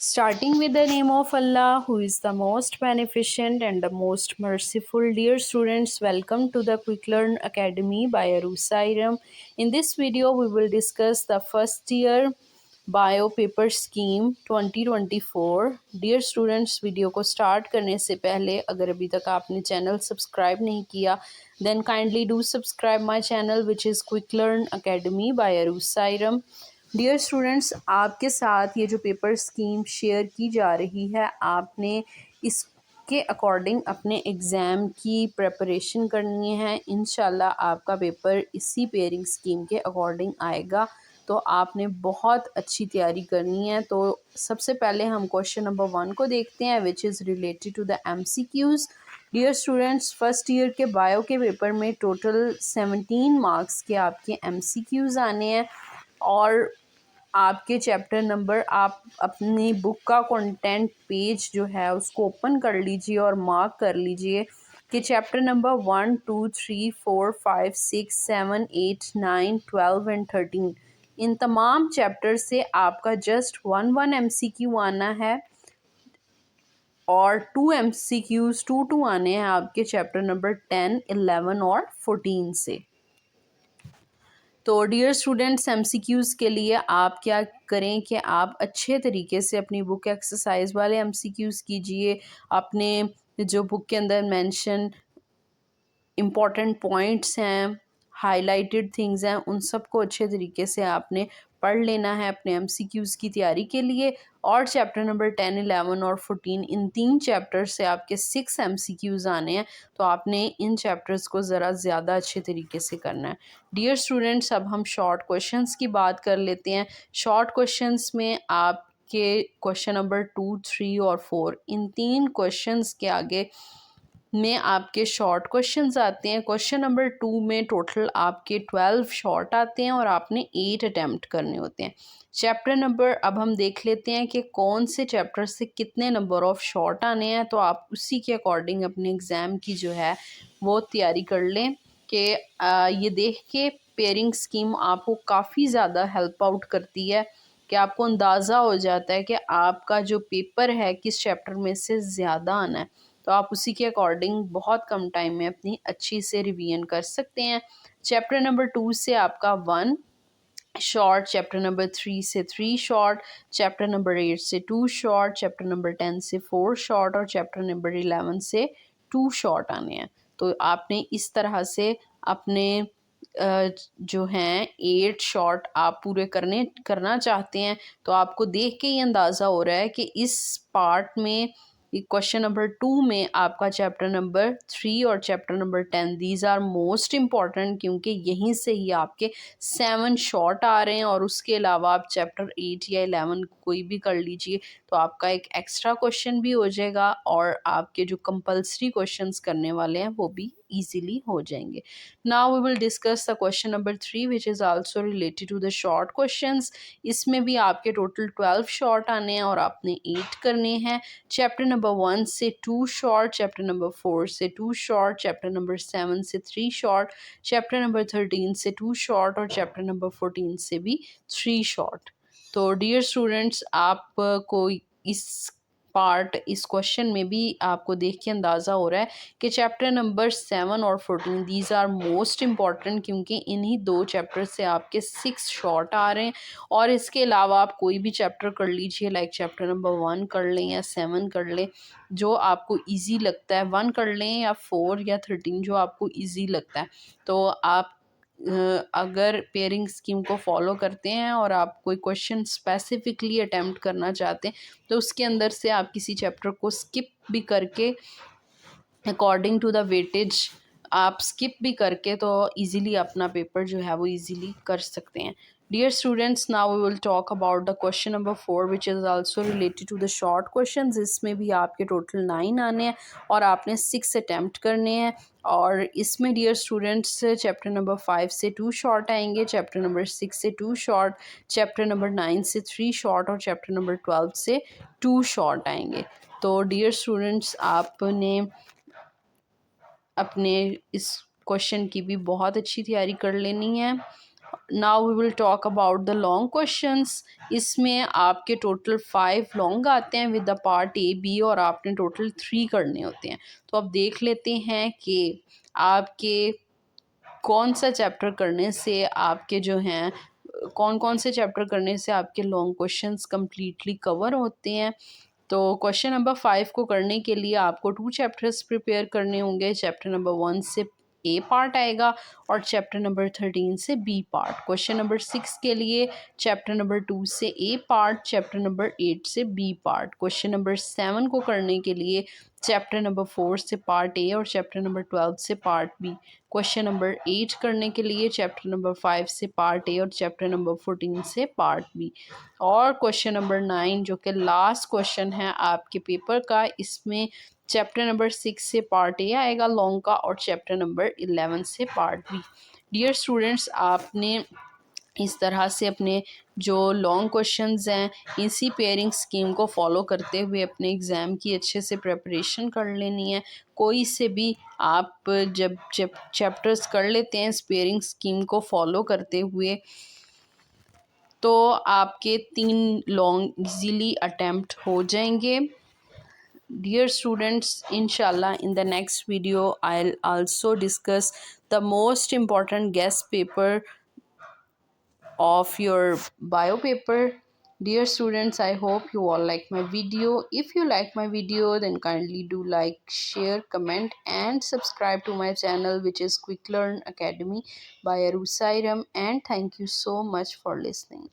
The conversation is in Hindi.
Starting with the name of Allah, who is the most beneficent and the most merciful. Dear students, welcome to the Quick Learn Academy by Arusa Iram. In this video, we will discuss the first year bio paper scheme 2024. Dear students, video को स्टार्ट करने से पहले अगर अभी तक आपने चैनल सब्सक्राइब नहीं किया then kindly do subscribe my channel which is Quick Learn Academy by Arusa Iram. Dear students, आपके साथ ये जो पेपर स्कीम शेयर की जा रही है, आपने इसके अकॉर्डिंग अपने एग्ज़ाम की प्रिपरेशन करनी है। इंशाल्लाह आपका पेपर इसी पेयरिंग स्कीम के अकॉर्डिंग आएगा, तो आपने बहुत अच्छी तैयारी करनी है। तो सबसे पहले हम क्वेश्चन नंबर 1 को देखते हैं which is related to the MCQs। Dear students, first year के बायो के पेपर में टोटल 17 मार्क्स के आपके MCQs आने हैं और आपके चैप्टर नंबर, आप अपनी बुक का कंटेंट पेज जो है उसको ओपन कर लीजिए और मार्क कर लीजिए कि चैप्टर नंबर 1, 2, 3, 4, 5, 6, 7, 8, 9, 12 एंड 13 इन तमाम चैप्टर से आपका जस्ट 1 MCQ आना है और 2 MCQs 2 आने हैं आपके चैप्टर नंबर 10, 11 और 14 से। तो डियर स्टूडेंट्स, MCQs के लिए आप क्या करें कि आप अच्छे तरीके से अपनी बुक एक्सरसाइज वाले MCQs कीजिए। अपने जो बुक के अंदर मेंशन इम्पॉर्टेंट पॉइंट्स हैं, हाइलाइटेड थिंग्स हैं, उन सबको अच्छे तरीके से आपने पढ़ लेना है अपने MCQs की तैयारी के लिए। और चैप्टर नंबर 10, 11 और 14 इन 3 चैप्टर से आपके 6 MCQs आने हैं, तो आपने इन चैप्टर्स को ज़रा ज़्यादा अच्छे तरीके से करना है। डियर स्टूडेंट्स, अब हम शॉर्ट क्वेश्चंस की बात कर लेते हैं। शॉर्ट क्वेश्चंस में आपके क्वेश्चन नंबर 2, 3 और 4 इन 3 क्वेश्चंस के आगे में आपके शॉर्ट क्वेश्चंस आते हैं। क्वेश्चन नंबर 2 में टोटल आपके 12 शॉर्ट आते हैं और आपने 8 अटैम्प्ट करने होते हैं। चैप्टर नंबर, अब हम देख लेते हैं कि कौन से चैप्टर से कितने नंबर ऑफ शॉर्ट आने हैं, तो आप उसी के अकॉर्डिंग अपने एग्ज़ाम की जो है वो तैयारी कर लें कि ये देख के पेयरिंग स्कीम आपको काफ़ी ज़्यादा हेल्प आउट करती है कि आपको अंदाज़ा हो जाता है कि आपका जो पेपर है किस चैप्टर में से ज़्यादा आना है, तो आप उसी के अकॉर्डिंग बहुत कम टाइम में अपनी अच्छी से रिवीजन कर सकते हैं। चैप्टर नंबर 2 से आपका 1 शॉर्ट, चैप्टर नंबर 3 से 3 शॉर्ट, चैप्टर नंबर 8 से 2 शॉर्ट, चैप्टर नंबर 10 से 4 शॉर्ट और चैप्टर नंबर 11 से 2 शॉर्ट आने हैं। तो आपने इस तरह से अपने जो हैं 8 शॉर्ट आप पूरे करना चाहते हैं, तो आपको देख के ही अंदाज़ा हो रहा है कि इस पार्ट में क्वेश्चन नंबर 2 में आपका चैप्टर नंबर 3 और chapter number 10 these are most important, क्योंकि यहीं से ही आपके 7 शॉर्ट आ रहे हैं और उसके अलावा आप चैप्टर 8 या 11 कोई भी कर लीजिए, तो आपका एक एक्स्ट्रा क्वेश्चन भी हो जाएगा और आपके जो कंपल्सरी क्वेश्चंस करने वाले हैं वो भी easily हो जाएंगे। Now we will discuss the question number 3 which is also related to the short questions। इसमें भी आपके टोटल 12 शॉर्ट आने हैं और आपने 8 करने हैं। चैप्टर नंबर 1 से 2 शॉर्ट, चैप्टर नंबर 4 से 2 शॉर्ट, चैप्टर नंबर 7 से 3 शॉर्ट, चैप्टर नंबर 13 से 2 शॉर्ट और चैप्टर नंबर 14 से भी 3 शॉर्ट। तो डियर स्टूडेंट्स, आपको इस क्वेश्चन में भी आपको देख के अंदाज़ा हो रहा है कि चैप्टर नंबर 7 और 14 दीज आर मोस्ट इम्पॉर्टेंट, क्योंकि इन्हीं 2 चैप्टर से आपके 6 शॉर्ट आ रहे हैं। और इसके अलावा आप कोई भी चैप्टर कर लीजिए, लाइक चैप्टर नंबर 1 कर लें या 7 कर लें, जो आपको ईजी लगता है। 1 कर लें या 4 या 13, जो आपको ईजी लगता है। तो आप अगर पेयरिंग स्कीम को फॉलो करते हैं और आप कोई क्वेश्चन स्पेसिफिकली अटेम्प्ट करना चाहते हैं, तो उसके अंदर से आप किसी चैप्टर को स्किप भी करके अकॉर्डिंग टू द वेटेज आप स्किप भी करके तो इजीली अपना पेपर जो है वो इजीली कर सकते हैं। Dear students, now we will talk about the question number 4 which is also related to the short questions. इसमें भी आपके टोटल 9 आने हैं और आपने 6 अटैम्प्ट करने हैं। और इसमें डियर स्टूडेंट्स चैप्टर नंबर 5 से 2 शॉर्ट आएंगे, चैप्टर नंबर 6 से 2 शॉर्ट, चैप्टर नंबर 9 से 3 शॉर्ट और चैप्टर नंबर 12 से 2 शॉर्ट आएंगे। तो डियर स्टूडेंट्स, आपने अपने इस क्वेश्चन की भी बहुत अच्छी तैयारी कर लेनी है now we will talk about the long questions. इसमें आपके टोटल 5 लॉन्ग आते हैं with the part A B, और आपने टोटल 3 करने होते हैं। तो अब देख लेते हैं कि आपके कौन सा चैप्टर करने से आपके जो हैं कौन कौन से चैप्टर करने से आपके लॉन्ग क्वेश्चंस कंप्लीटली कवर होते हैं। तो क्वेश्चन नंबर 5 को करने के लिए आपको 2 चैप्टर्स प्रिपेयर करने होंगे। चैप्टर नंबर 1 से ए पार्ट आएगा और चैप्टर नंबर 13 से बी पार्ट। क्वेश्चन नंबर 6 के लिए चैप्टर नंबर 2 से ए पार्ट, चैप्टर नंबर 8 से बी पार्ट। क्वेश्चन नंबर 7 को करने के लिए चैप्टर नंबर 4 से पार्ट ए और चैप्टर नंबर 12 से पार्ट बी। क्वेश्चन नंबर 8 करने के लिए चैप्टर नंबर 5 से पार्ट ए और चैप्टर नंबर 14 से पार्ट बी। और क्वेश्चन नंबर 9 जो कि लास्ट क्वेश्चन है आपके पेपर का, इसमें चैप्टर नंबर 6 से पार्ट ए आएगा लॉन्ग का और चैप्टर नंबर 11 से पार्ट बी। डियर स्टूडेंट्स, आपने इस तरह से अपने जो लॉन्ग क्वेश्चंस हैं इसी पेयरिंग स्कीम को फॉलो करते हुए अपने एग्ज़ाम की अच्छे से प्रिपरेशन कर लेनी है। कोई से भी आप जब जब चैप्टर्स कर लेते हैं इस पेयरिंग स्कीम को फॉलो करते हुए, तो आपके 3 लॉन्ग इजीली अटेम्प्ट हो जाएंगे। Dear students, inshallah in the next video I'll also discuss the most important guest paper of your bio paper. Dear students, I hope you all like my video. If you like my video, then kindly do like, share, comment and subscribe to my channel, which is Quick Learn Academy by Arusairam. And thank you so much for listening.